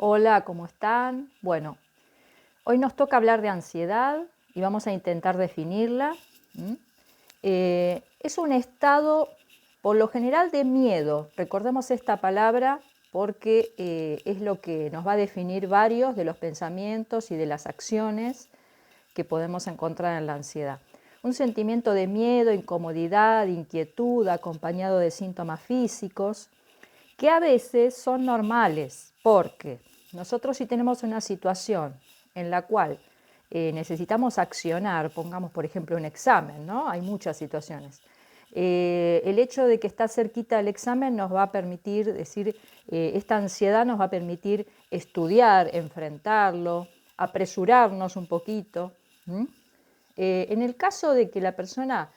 Hola, ¿cómo están? Bueno, hoy nos toca hablar de ansiedad y vamos a intentar definirla. ¿m? Es un estado, por lo general, de miedo. Recordemos esta palabra porque es lo que nos va a definir varios de los pensamientos y de las acciones que podemos encontrar en la ansiedad. Un sentimiento de miedo, incomodidad, inquietud, acompañado de síntomas físicos, que a veces son normales, porque nosotros si tenemos una situación en la cual necesitamos accionar, pongamos por ejemplo un examen, ¿no? Hay muchas situaciones. El hecho de que está cerquita el examen nos va a permitir decir, esta ansiedad nos va a permitir estudiar, enfrentarlo, apresurarnos un poquito. En el caso de que la persona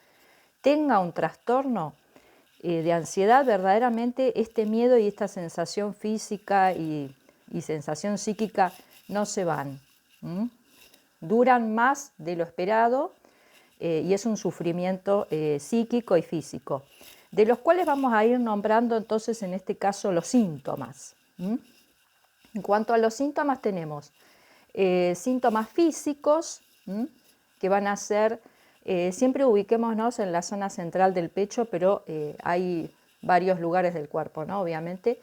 tenga un trastorno, de ansiedad, verdaderamente este miedo y esta sensación física y sensación psíquica no se van. Duran más de lo esperado y es un sufrimiento psíquico y físico, de los cuales vamos a ir nombrando entonces en este caso los síntomas. En cuanto a los síntomas tenemos síntomas físicos, que van a ser, siempre ubiquémonos en la zona central del pecho, pero hay varios lugares del cuerpo, ¿no? Obviamente.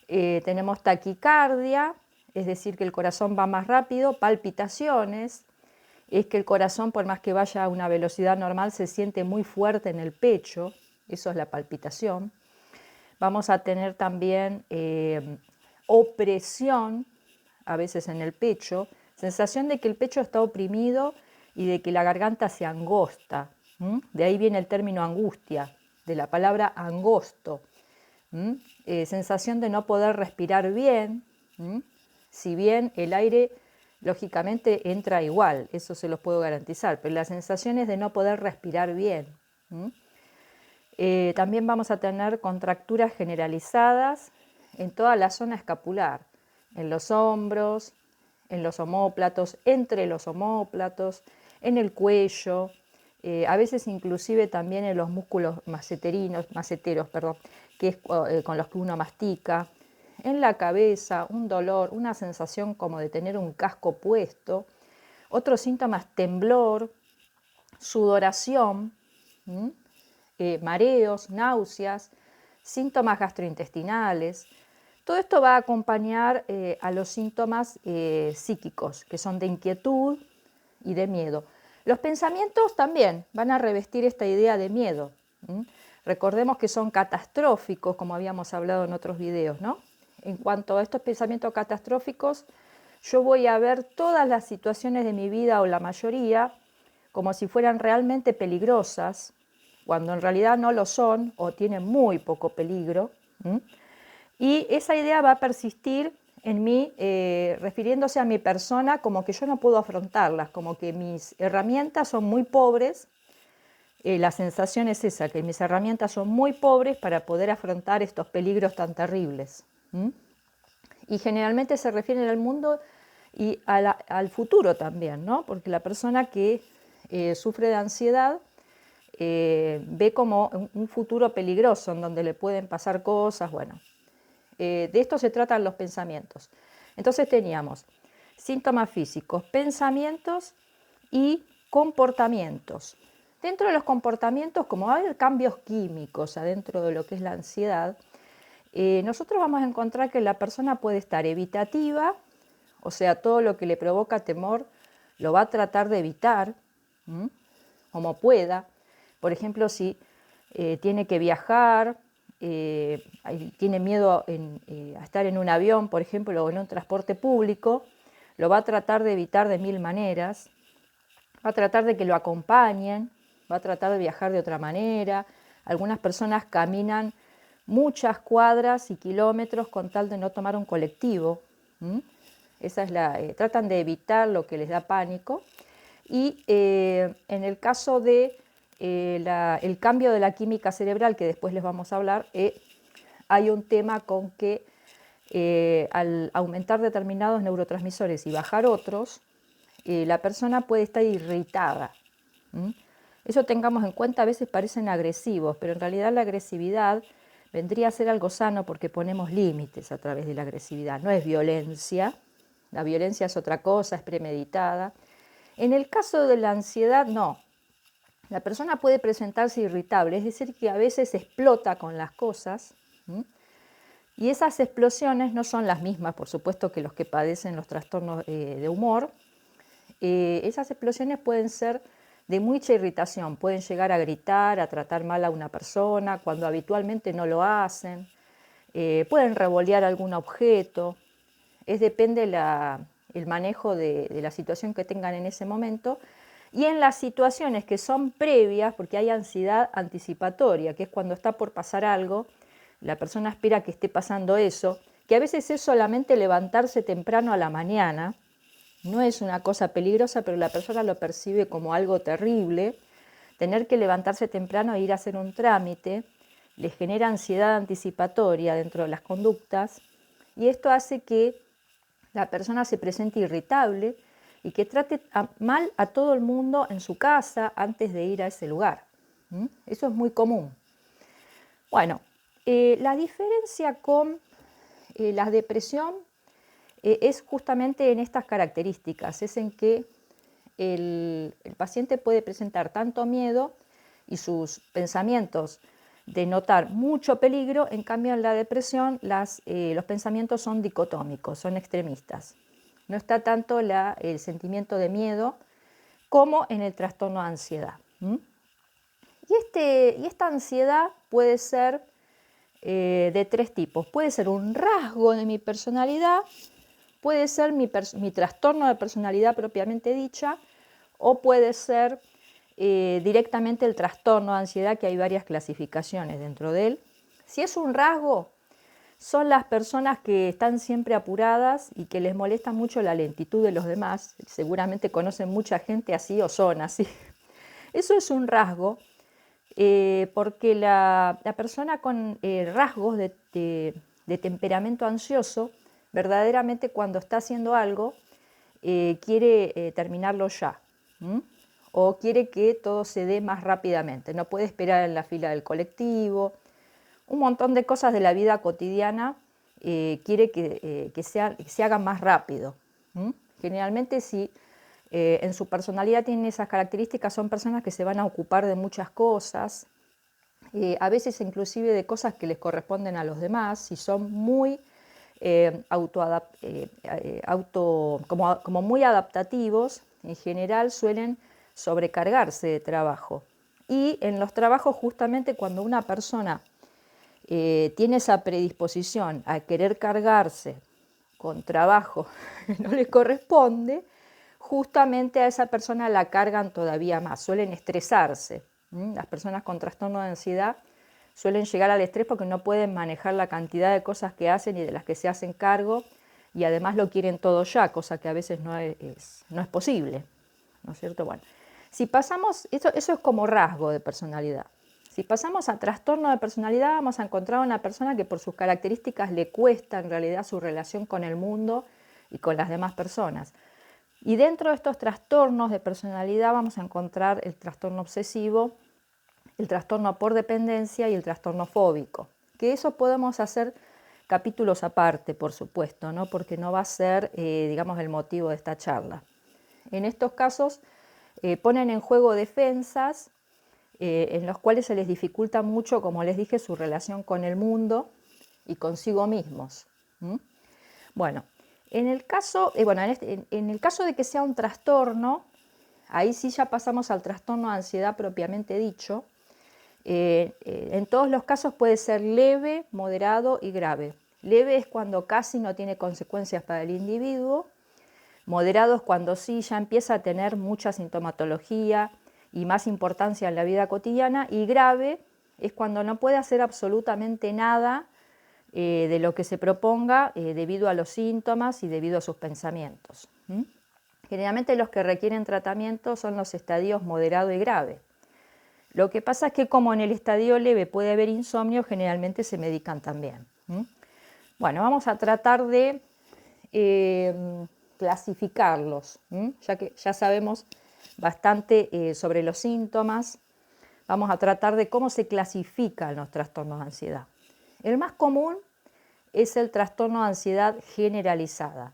Tenemos taquicardia, es decir, que el corazón va más rápido, palpitaciones, es que el corazón, por más que vaya a una velocidad normal, se siente muy fuerte en el pecho, eso es la palpitación. Vamos a tener también opresión, a veces en el pecho, sensación de que el pecho está oprimido y de que la garganta se angosta. De ahí viene el término angustia, de la palabra angosto. Sensación de no poder respirar bien, si bien el aire lógicamente entra igual, eso se los puedo garantizar, pero la sensación es de no poder respirar bien. También vamos a tener contracturas generalizadas en toda la zona escapular, en los hombros, en los omóplatos, entre los omóplatos, en el cuello, a veces inclusive también en los músculos maceteros, que es con los que uno mastica, en la cabeza, un dolor, una sensación como de tener un casco puesto. Otros síntomas, temblor, sudoración, mareos, náuseas, síntomas gastrointestinales. Todo esto va a acompañar a los síntomas psíquicos, que son de inquietud y de miedo. Los pensamientos también van a revestir esta idea de miedo. Recordemos que son catastróficos, como habíamos hablado en otros videos, ¿no? En cuanto a estos pensamientos catastróficos, yo voy a ver todas las situaciones de mi vida, o la mayoría, como si fueran realmente peligrosas, cuando en realidad no lo son o tienen muy poco peligro. Y esa idea va a persistir en mí, refiriéndose a mi persona como que yo no puedo afrontarlas, como que mis herramientas son muy pobres. La sensación es esa, que mis herramientas son muy pobres para poder afrontar estos peligros tan terribles. Y generalmente se refieren al mundo y al futuro también, ¿no? Porque la persona que sufre de ansiedad ve como un futuro peligroso en donde le pueden pasar cosas. Bueno, de esto se tratan los pensamientos. Entonces teníamos síntomas físicos, pensamientos y comportamientos. Dentro de los comportamientos, como va a haber cambios químicos adentro de lo que es la ansiedad, nosotros vamos a encontrar que la persona puede estar evitativa, o sea, todo lo que le provoca temor lo va a tratar de evitar, como pueda. Por ejemplo, si tiene que viajar, tiene miedo a estar en un avión, por ejemplo, o en un transporte público, lo va a tratar de evitar de mil maneras, va a tratar de que lo acompañen, va a tratar de viajar de otra manera. Algunas personas caminan muchas cuadras y kilómetros con tal de no tomar un colectivo. Esa es tratan de evitar lo que les da pánico. Y en el caso de el cambio de la química cerebral, que después les vamos a hablar, hay un tema con que al aumentar determinados neurotransmisores y bajar otros, la persona puede estar irritada. Eso tengamos en cuenta, a veces parecen agresivos, pero en realidad la agresividad vendría a ser algo sano porque ponemos límites a través de la agresividad. No es violencia, la violencia es otra cosa, es premeditada. En el caso de la ansiedad, no. La persona puede presentarse irritable, es decir, que a veces explota con las cosas, ¿m? Y esas explosiones no son las mismas, por supuesto, que los que padecen los trastornos de humor. Esas explosiones pueden ser de mucha irritación, pueden llegar a gritar, a tratar mal a una persona cuando habitualmente no lo hacen, pueden revolear algún objeto, depende el manejo de la situación que tengan en ese momento. Y en las situaciones que son previas, porque hay ansiedad anticipatoria, que es cuando está por pasar algo, la persona espera que esté pasando eso, que a veces es solamente levantarse temprano a la mañana. No es una cosa peligrosa, pero la persona lo percibe como algo terrible. Tener que levantarse temprano e ir a hacer un trámite le genera ansiedad anticipatoria dentro de las conductas, y esto hace que la persona se presente irritable y que trate mal a todo el mundo en su casa antes de ir a ese lugar. Eso es muy común. Bueno, la diferencia con la depresión es justamente en estas características, es en que el paciente puede presentar tanto miedo y sus pensamientos de notar mucho peligro. En cambio, en la depresión los pensamientos son dicotómicos, son extremistas. No está tanto el sentimiento de miedo como en el trastorno de ansiedad. Y esta ansiedad puede ser de tres tipos. Puede ser un rasgo de mi personalidad, puede ser mi trastorno de personalidad propiamente dicha, o puede ser directamente el trastorno de ansiedad, que hay varias clasificaciones dentro de él. Si es un rasgo, son las personas que están siempre apuradas y que les molesta mucho la lentitud de los demás. Seguramente conocen mucha gente así o son así. Eso es un rasgo, porque la persona con rasgos de temperamento ansioso, verdaderamente cuando está haciendo algo, quiere terminarlo ya. O quiere que todo se dé más rápidamente, no puede esperar en la fila del colectivo, un montón de cosas de la vida cotidiana quiere que se hagan más rápido. Generalmente, si en su personalidad tienen esas características, son personas que se van a ocupar de muchas cosas, a veces inclusive de cosas que les corresponden a los demás, y son muy como muy adaptativos. En general suelen sobrecargarse de trabajo, y en los trabajos, justamente cuando una persona tiene esa predisposición a querer cargarse con trabajo que no le corresponde, justamente a esa persona la cargan todavía más, suelen estresarse. Las personas con trastorno de ansiedad suelen llegar al estrés porque no pueden manejar la cantidad de cosas que hacen y de las que se hacen cargo, y además lo quieren todo ya, cosa que a veces no es posible, ¿no es cierto? Bueno, si pasamos, eso es como rasgo de personalidad. Si pasamos a trastorno de personalidad, vamos a encontrar una persona que por sus características le cuesta en realidad su relación con el mundo y con las demás personas. Y dentro de estos trastornos de personalidad vamos a encontrar el trastorno obsesivo, el trastorno por dependencia y el trastorno fóbico. Que eso podemos hacer capítulos aparte, por supuesto, ¿no? Porque no va a ser, digamos, el motivo de esta charla. En estos casos ponen en juego defensas en los cuales se les dificulta mucho, como les dije, su relación con el mundo y consigo mismos. Bueno, en el caso de que sea un trastorno, ahí sí ya pasamos al trastorno de ansiedad propiamente dicho. En todos los casos puede ser leve, moderado y grave. Leve es cuando casi no tiene consecuencias para el individuo. Moderado es cuando sí ya empieza a tener mucha sintomatología y más importancia en la vida cotidiana. Y grave es cuando no puede hacer absolutamente nada de lo que se proponga debido a los síntomas y debido a sus pensamientos. Generalmente los que requieren tratamiento son los estadios moderado y grave. Lo que pasa es que como en el estadio leve puede haber insomnio, generalmente se medican también. Bueno, vamos a tratar de clasificarlos, ya que ya sabemos bastante sobre los síntomas. Vamos a tratar de cómo se clasifican los trastornos de ansiedad. El más común es el trastorno de ansiedad generalizada.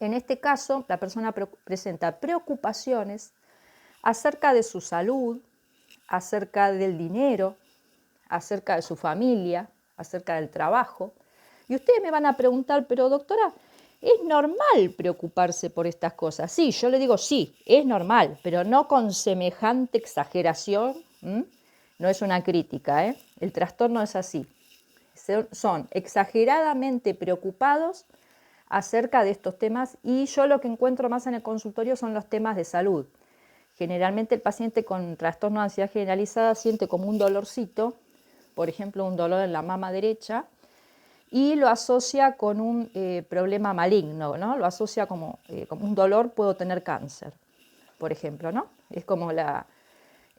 En este caso, la persona presenta preocupaciones acerca de su salud, acerca del dinero, acerca de su familia, acerca del trabajo. Y ustedes me van a preguntar, pero doctora, ¿es normal preocuparse por estas cosas? Sí, yo le digo sí, es normal, pero no con semejante exageración. No es una crítica, ¿eh? El trastorno es así. Son exageradamente preocupados acerca de estos temas y yo lo que encuentro más en el consultorio son los temas de salud. Generalmente el paciente con trastorno de ansiedad generalizada siente como un dolorcito, por ejemplo un dolor en la mama derecha, y lo asocia con un problema maligno, ¿no? Lo asocia como un dolor, puedo tener cáncer, por ejemplo, ¿no? Es como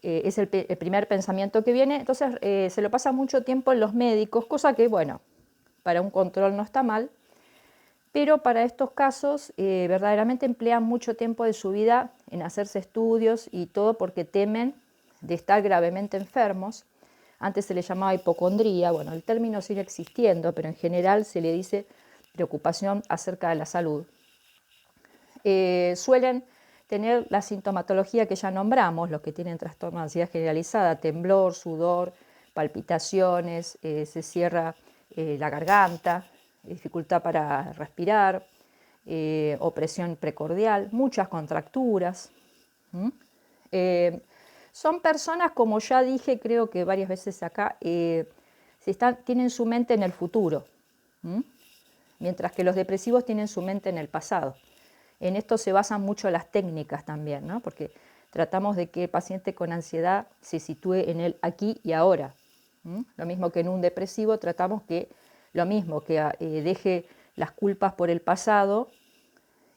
es el primer pensamiento que viene. Entonces se lo pasa mucho tiempo en los médicos, cosa que, bueno, para un control no está mal, pero para estos casos verdaderamente emplean mucho tiempo de su vida en hacerse estudios y todo porque temen de estar gravemente enfermos. Antes se le llamaba hipocondría, bueno, el término sigue existiendo, pero en general se le dice preocupación acerca de la salud. Suelen tener la sintomatología que ya nombramos, los que tienen trastorno de ansiedad generalizada, temblor, sudor, palpitaciones, se cierra la garganta, dificultad para respirar, opresión precordial, muchas contracturas. Son personas, como ya dije, creo que varias veces acá, tienen su mente en el futuro, mientras que los depresivos tienen su mente en el pasado. En esto se basan mucho las técnicas también, ¿no? Porque tratamos de que el paciente con ansiedad se sitúe en el aquí y ahora. Lo mismo que en un depresivo tratamos que deje las culpas por el pasado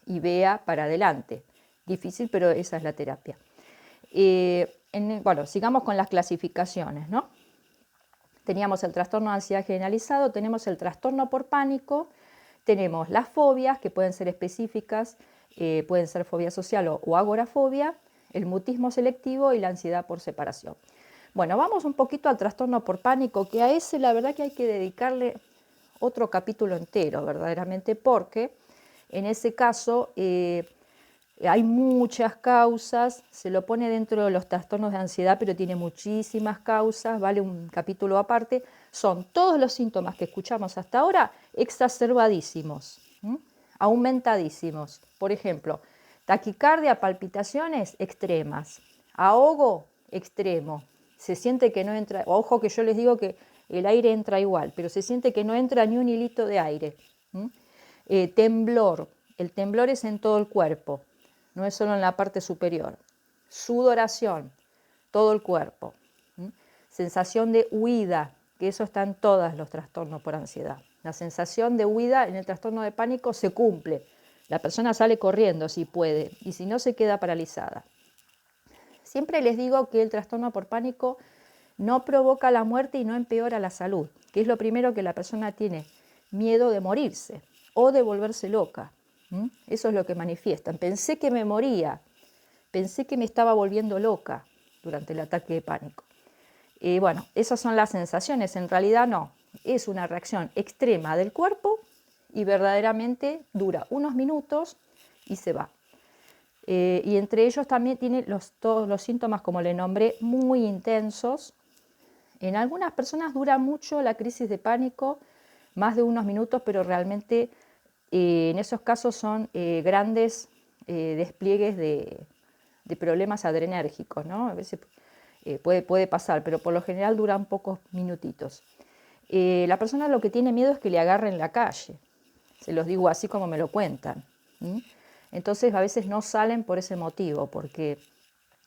y vea para adelante. Difícil, pero esa es la terapia. Bueno, sigamos con las clasificaciones, ¿no? Teníamos el trastorno de ansiedad generalizado, tenemos el trastorno por pánico, tenemos las fobias, que pueden ser específicas, pueden ser fobia social o agorafobia, el mutismo selectivo y la ansiedad por separación. Bueno, vamos un poquito al trastorno por pánico, que a ese la verdad que hay que dedicarle otro capítulo entero, verdaderamente, porque en ese caso hay muchas causas, se lo pone dentro de los trastornos de ansiedad, pero tiene muchísimas causas, vale un capítulo aparte. Son todos los síntomas que escuchamos hasta ahora exacerbadísimos, aumentadísimos. Por ejemplo, taquicardia, palpitaciones extremas, ahogo extremo, se siente que no entra, ojo que yo les digo que el aire entra igual, pero se siente que no entra ni un hilito de aire. Temblor, el temblor es en todo el cuerpo, no es solo en la parte superior. Sudoración, todo el cuerpo. Sensación de huida, que eso está en todos los trastornos por ansiedad. La sensación de huida en el trastorno de pánico se cumple. La persona sale corriendo si puede y si no se queda paralizada. Siempre les digo que el trastorno por pánico no provoca la muerte y no empeora la salud, que es lo primero que la persona tiene, miedo de morirse o de volverse loca. Eso es lo que manifiestan. Pensé que me moría, pensé que me estaba volviendo loca durante el ataque de pánico. Bueno, esas son las sensaciones, en realidad no, es una reacción extrema del cuerpo y verdaderamente dura unos minutos y se va. Y entre ellos también tiene todos los síntomas, como le nombré, muy intensos. En algunas personas dura mucho la crisis de pánico, más de unos minutos, pero realmente en esos casos son grandes despliegues de problemas adrenérgicos, ¿no? A veces puede pasar, pero por lo general duran pocos minutitos. La persona lo que tiene miedo es que le agarren la calle, se los digo así como me lo cuentan. Entonces a veces no salen por ese motivo, porque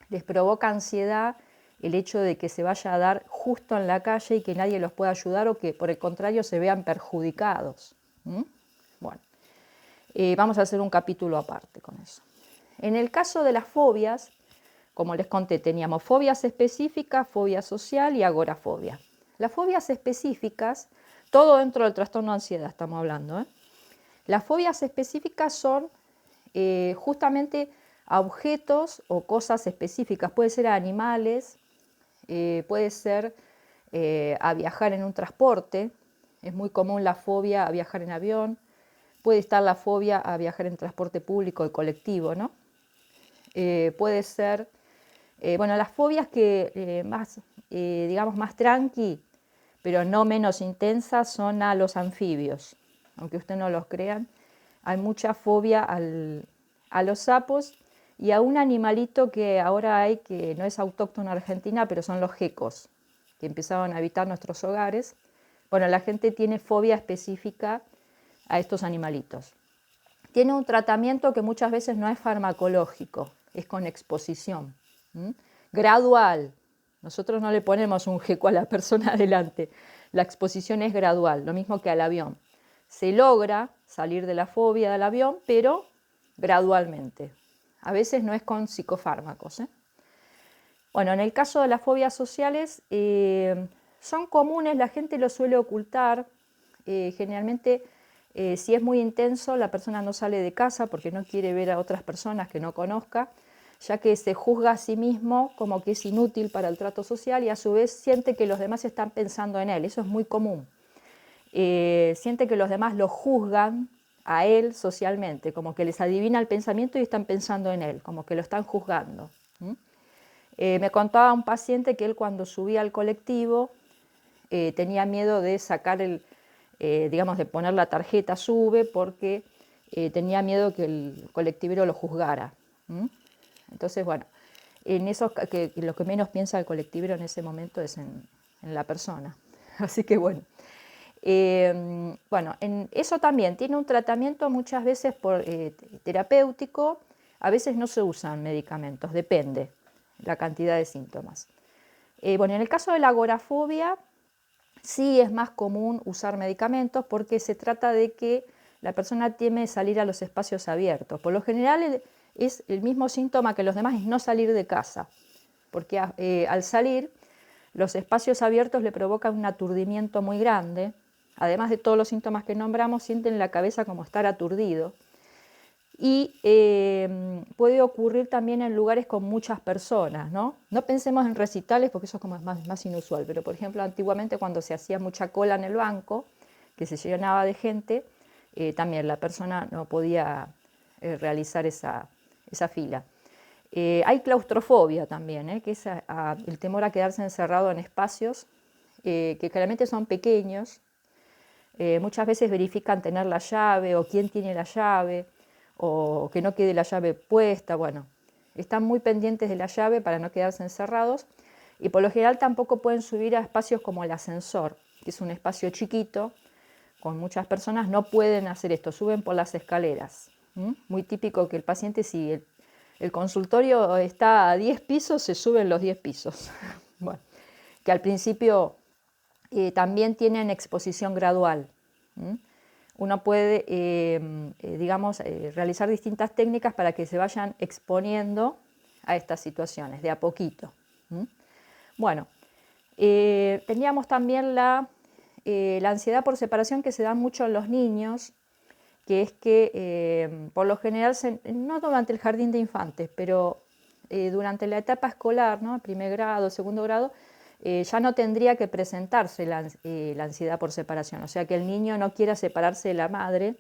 les provoca ansiedad el hecho de que se vaya a dar justo en la calle y que nadie los pueda ayudar o que por el contrario se vean perjudicados. Bueno, vamos a hacer un capítulo aparte con eso. En el caso de las fobias, como les conté, teníamos fobias específicas, fobia social y agorafobia. Las fobias específicas, todo dentro del trastorno de ansiedad estamos hablando, Las fobias específicas son justamente a objetos o cosas específicas, puede ser a animales, puede ser a viajar en un transporte. Es muy común la fobia a viajar en avión. Puede estar la fobia a viajar en transporte público y colectivo, ¿no? Puede ser, bueno, las fobias que más, digamos, más tranqui, pero no menos intensas, son a los anfibios. Aunque ustedes no los crean, hay mucha fobia a los sapos y a un animalito que ahora hay que no es autóctono en Argentina, pero son los gecos, que empezaron a habitar nuestros hogares. Bueno, la gente tiene fobia específica a estos animalitos. Tiene un tratamiento que muchas veces no es farmacológico, es con exposición, gradual. Nosotros no le ponemos un geco a la persona adelante, la exposición es gradual, lo mismo que al avión. Se logra salir de la fobia del avión, pero gradualmente. A veces no es con psicofármacos. Bueno, en el caso de las fobias sociales, son comunes, la gente lo suele ocultar. Generalmente, si es muy intenso, la persona no sale de casa porque no quiere ver a otras personas que no conozca, ya que se juzga a sí mismo como que es inútil para el trato social y a su vez siente que los demás están pensando en él. Eso es muy común. Siente que los demás lo juzgan a él socialmente, como que les adivina el pensamiento y están pensando en él, como que lo están juzgando. Me contaba un paciente que él cuando subía al colectivo tenía miedo de sacar digamos, de poner la tarjeta sube porque tenía miedo que el colectivero lo juzgara. Entonces, bueno, en eso que lo que menos piensa el colectivero en ese momento es en la persona. Así que bueno. Bueno, eso también tiene un tratamiento muchas veces terapéutico, a veces no se usan medicamentos, depende la cantidad de síntomas. Bueno, en el caso de la agorafobia, sí es más común usar medicamentos porque se trata de que la persona teme salir a los espacios abiertos. Por lo general es el mismo síntoma que los demás, es no salir de casa, porque al salir los espacios abiertos le provocan un aturdimiento muy grande. Además de todos los síntomas que nombramos, sienten la cabeza como estar aturdido. Y puede ocurrir también en lugares con muchas personas, ¿no? No pensemos en recitales porque eso es como más inusual, pero por ejemplo antiguamente cuando se hacía mucha cola en el banco, que se llenaba de gente, también la persona no podía realizar esa fila. Hay claustrofobia también, que es el temor a quedarse encerrado en espacios que generalmente son pequeños. Muchas veces verifican tener la llave o quién tiene la llave o que no quede la llave puesta. Bueno, están muy pendientes de la llave para no quedarse encerrados y por lo general tampoco pueden subir a espacios como el ascensor, que es un espacio chiquito con muchas personas, no pueden hacer esto, suben por las escaleras. Muy típico que el paciente, si el consultorio está a 10 pisos, se suben los 10 pisos. Bueno, que al principio también tienen exposición gradual. Uno puede, digamos, realizar distintas técnicas para que se vayan exponiendo a estas situaciones, de a poquito. Bueno, teníamos también la ansiedad por separación que se da mucho en los niños, que es que por lo general, no durante el jardín de infantes, pero durante la etapa escolar, ¿no? Primer grado, segundo grado, ya no tendría que presentarse la ansiedad por separación. O sea, que el niño no quiera separarse de la madre,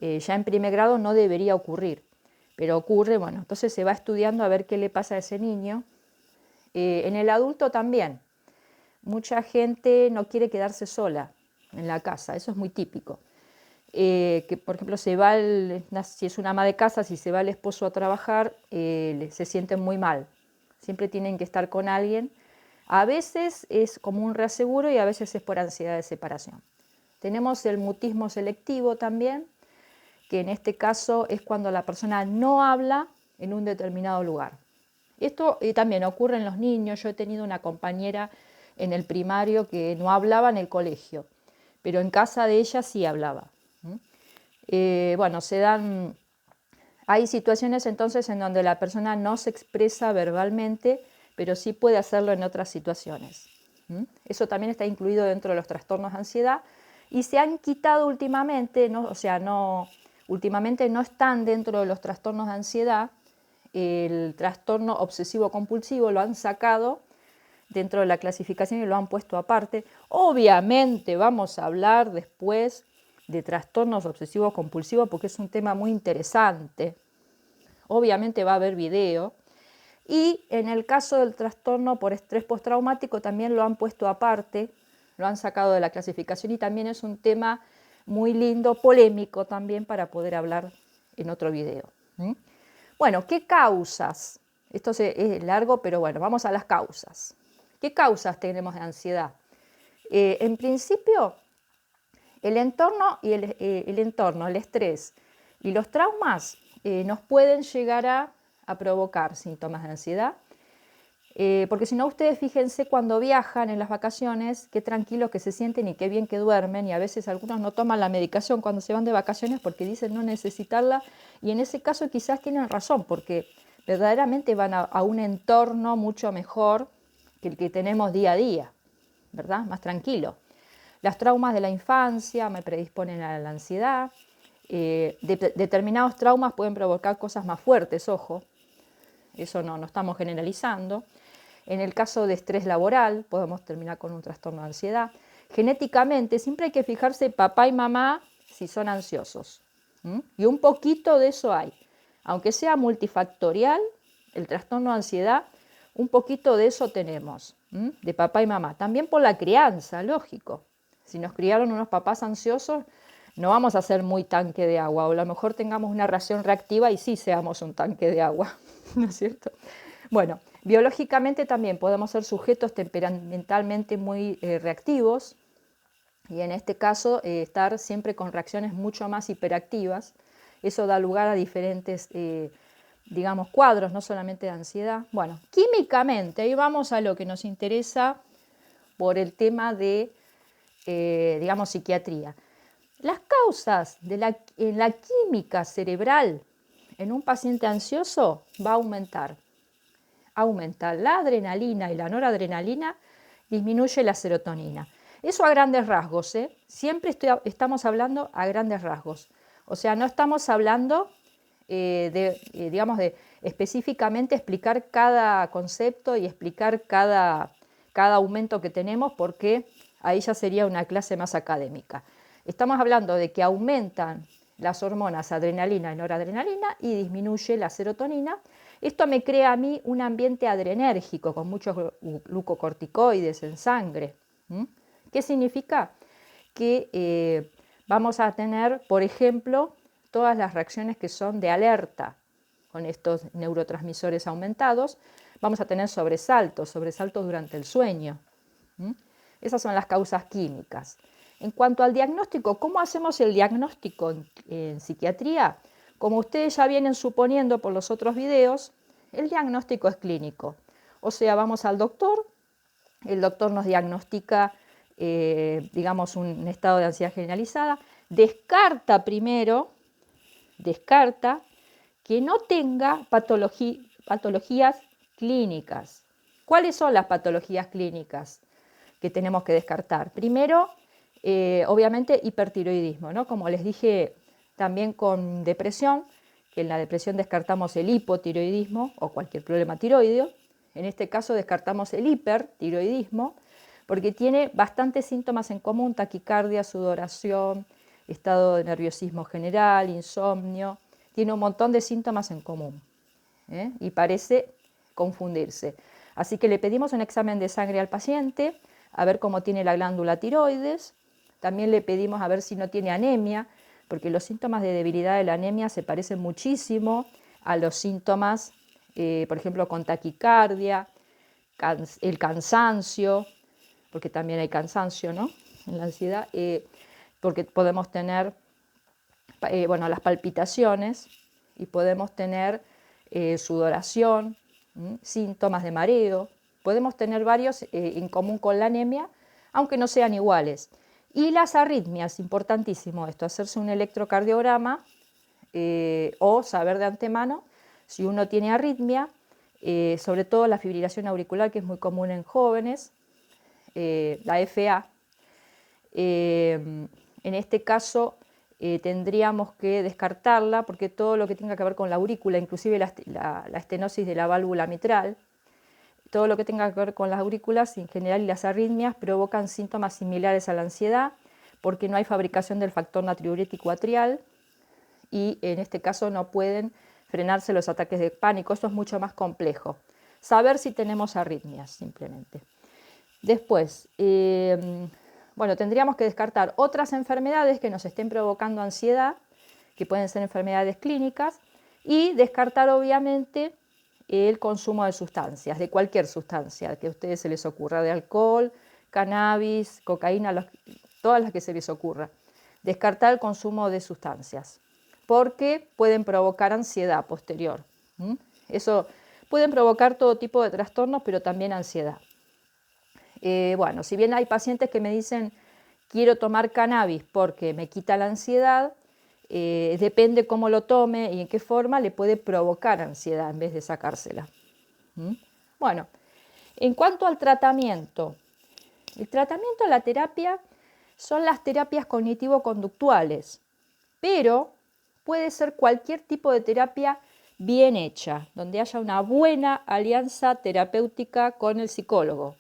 ya en primer grado no debería ocurrir. Pero ocurre, bueno, entonces se va estudiando a ver qué le pasa a ese niño. En el adulto también. Mucha gente no quiere quedarse sola en la casa, eso es muy típico. Que por ejemplo si es una ama de casa, si se va el esposo a trabajar, se sienten muy mal. Siempre tienen que estar con alguien. A veces es como un reaseguro y a veces es por ansiedad de separación. Tenemos el mutismo selectivo también, que en este caso es cuando la persona no habla en un determinado lugar. Esto también ocurre en los niños. Yo he tenido una compañera en el primario que no hablaba en el colegio, pero en casa de ella sí hablaba. Bueno, hay situaciones entonces en donde la persona no se expresa verbalmente, pero sí puede hacerlo en otras situaciones. Eso también está incluido dentro de los trastornos de ansiedad y se han quitado últimamente, últimamente no están dentro de los trastornos de ansiedad. El trastorno obsesivo compulsivo lo han sacado dentro de la clasificación y lo han puesto aparte. Obviamente vamos a hablar después de trastornos obsesivos compulsivos porque es un tema muy interesante. Obviamente va a haber video. Y en el caso del trastorno por estrés postraumático también lo han puesto aparte, lo han sacado de la clasificación y también es un tema muy lindo, polémico también para poder hablar en otro video. Bueno, ¿qué causas? Esto es largo, pero bueno, vamos a las causas. ¿Qué causas tenemos de ansiedad? En principio, el entorno, el estrés y los traumas nos pueden llegar a provocar síntomas de ansiedad. Porque si no, ustedes fíjense cuando viajan en las vacaciones, qué tranquilos que se sienten y qué bien que duermen, y a veces algunos no toman la medicación cuando se van de vacaciones porque dicen no necesitarla, y en ese caso quizás tienen razón, porque verdaderamente van a un entorno mucho mejor que el que tenemos día a día, ¿verdad? Más tranquilo. Los traumas de la infancia me predisponen a la ansiedad. Determinados traumas pueden provocar cosas más fuertes, ojo, eso no estamos generalizando. En el caso de estrés laboral podemos terminar con un trastorno de ansiedad. Genéticamente siempre hay que fijarse papá y mamá si son ansiosos. Y un poquito de eso hay. Aunque sea multifactorial, el trastorno de ansiedad, un poquito de eso tenemos, de papá y mamá. También por la crianza, lógico. Si nos criaron unos papás ansiosos, no vamos a ser muy tanque de agua, o a lo mejor tengamos una reacción reactiva y sí seamos un tanque de agua, ¿no es cierto? Bueno, biológicamente también podemos ser sujetos temperamentalmente muy reactivos y en este caso estar siempre con reacciones mucho más hiperactivas. Eso da lugar a diferentes, digamos, cuadros, no solamente de ansiedad. Bueno, químicamente, ahí vamos a lo que nos interesa por el tema de, digamos, psiquiatría. Las causas en la química cerebral en un paciente ansioso va a aumentar. Aumenta la adrenalina y la noradrenalina, disminuye la serotonina. Eso a grandes rasgos, ¿eh? Siempre estamos hablando a grandes rasgos. O sea, no estamos hablando digamos, de específicamente explicar cada concepto y explicar cada aumento que tenemos, porque ahí ya sería una clase más académica. Estamos hablando de que aumentan las hormonas adrenalina y noradrenalina y disminuye la serotonina. Esto me crea a mí un ambiente adrenérgico con muchos glucocorticoides en sangre. ¿Qué significa? Que vamos a tener, por ejemplo, todas las reacciones que son de alerta con estos neurotransmisores aumentados. Vamos a tener sobresaltos durante el sueño. Esas son las causas químicas. En cuanto al diagnóstico, ¿cómo hacemos el diagnóstico en psiquiatría? Como ustedes ya vienen suponiendo por los otros videos, el diagnóstico es clínico. O sea, vamos al doctor, el doctor nos diagnostica, digamos, un estado de ansiedad generalizada, descarta que no tenga patologías clínicas. ¿Cuáles son las patologías clínicas que tenemos que descartar? Primero, obviamente, hipertiroidismo, ¿no? Como les dije también con depresión, que en la depresión descartamos el hipotiroidismo o cualquier problema tiroideo. En este caso descartamos el hipertiroidismo porque tiene bastantes síntomas en común: taquicardia, sudoración, estado de nerviosismo general, insomnio. Tiene un montón de síntomas en común, y parece confundirse. Así que le pedimos un examen de sangre al paciente a ver cómo tiene la glándula tiroides. También le pedimos a ver si no tiene anemia, porque los síntomas de debilidad de la anemia se parecen muchísimo a los síntomas, por ejemplo, con taquicardia, el cansancio, porque también hay cansancio, ¿no?, en la ansiedad, porque podemos tener, bueno, las palpitaciones y podemos tener sudoración, síntomas de mareo. Podemos tener varios en común con la anemia, aunque no sean iguales. Y las arritmias, importantísimo esto, hacerse un electrocardiograma o saber de antemano si uno tiene arritmia, sobre todo la fibrilación auricular, que es muy común en jóvenes, la FA. En este caso tendríamos que descartarla porque todo lo que tenga que ver con la aurícula, inclusive la estenosis de la válvula mitral, todo lo que tenga que ver con las aurículas en general y las arritmias provocan síntomas similares a la ansiedad porque no hay fabricación del factor natriurético atrial y en este caso no pueden frenarse los ataques de pánico. Esto es mucho más complejo. Saber si tenemos arritmias simplemente. Después, bueno, tendríamos que descartar otras enfermedades que nos estén provocando ansiedad, que pueden ser enfermedades clínicas, y descartar obviamente el consumo de sustancias, de cualquier sustancia que a ustedes se les ocurra, de alcohol, cannabis, cocaína, todas las que se les ocurra. Descartar el consumo de sustancias, porque pueden provocar ansiedad posterior. Eso pueden provocar todo tipo de trastornos, pero también ansiedad. Bueno, si bien hay pacientes que me dicen quiero tomar cannabis porque me quita la ansiedad, depende cómo lo tome y en qué forma le puede provocar ansiedad en vez de sacársela. Bueno, en cuanto al tratamiento, el tratamiento, la terapia, son las terapias cognitivo-conductuales, pero puede ser cualquier tipo de terapia bien hecha, donde haya una buena alianza terapéutica con el psicólogo.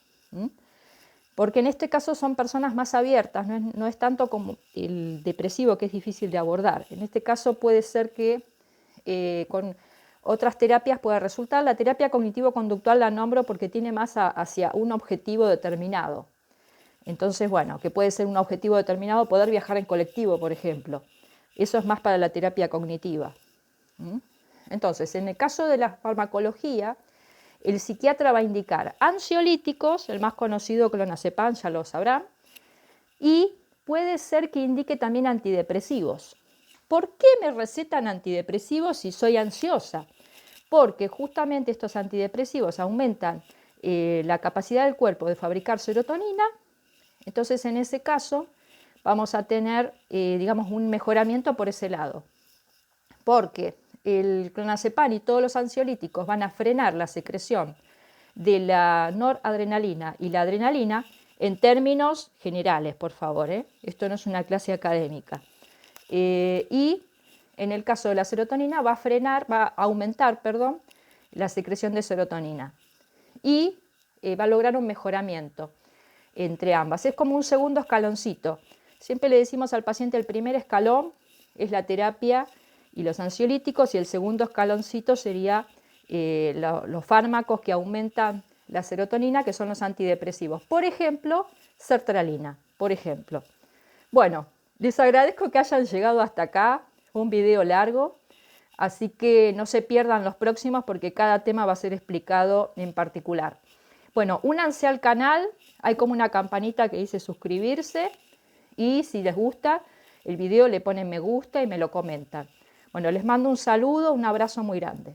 Porque en este caso son personas más abiertas, no es tanto como el depresivo que es difícil de abordar. En este caso puede ser que con otras terapias pueda resultar. La terapia cognitivo-conductual la nombro porque tiene más hacia un objetivo determinado. Entonces, bueno, que puede ser un objetivo determinado poder viajar en colectivo, por ejemplo. Eso es más para la terapia cognitiva. Entonces, en el caso de la farmacología, el psiquiatra va a indicar ansiolíticos, el más conocido clonazepam, ya lo sabrán, y puede ser que indique también antidepresivos. ¿Por qué me recetan antidepresivos si soy ansiosa? Porque justamente estos antidepresivos aumentan la capacidad del cuerpo de fabricar serotonina, entonces en ese caso vamos a tener, digamos, un mejoramiento por ese lado. Porque el clonazepam y todos los ansiolíticos van a frenar la secreción de la noradrenalina y la adrenalina en términos generales, por favor, esto no es una clase académica. Y en el caso de la serotonina va a aumentar, la secreción de serotonina y va a lograr un mejoramiento entre ambas. Es como un segundo escaloncito. Siempre le decimos al paciente el primer escalón es la terapia y los ansiolíticos y el segundo escaloncito sería los fármacos que aumentan la serotonina, que son los antidepresivos. Por ejemplo, sertralina, por ejemplo. Bueno, les agradezco que hayan llegado hasta acá. Fue un video largo, así que no se pierdan los próximos porque cada tema va a ser explicado en particular. Bueno, únanse al canal, hay como una campanita que dice suscribirse y si les gusta el video le ponen me gusta y me lo comentan. Bueno, les mando un saludo, un abrazo muy grande.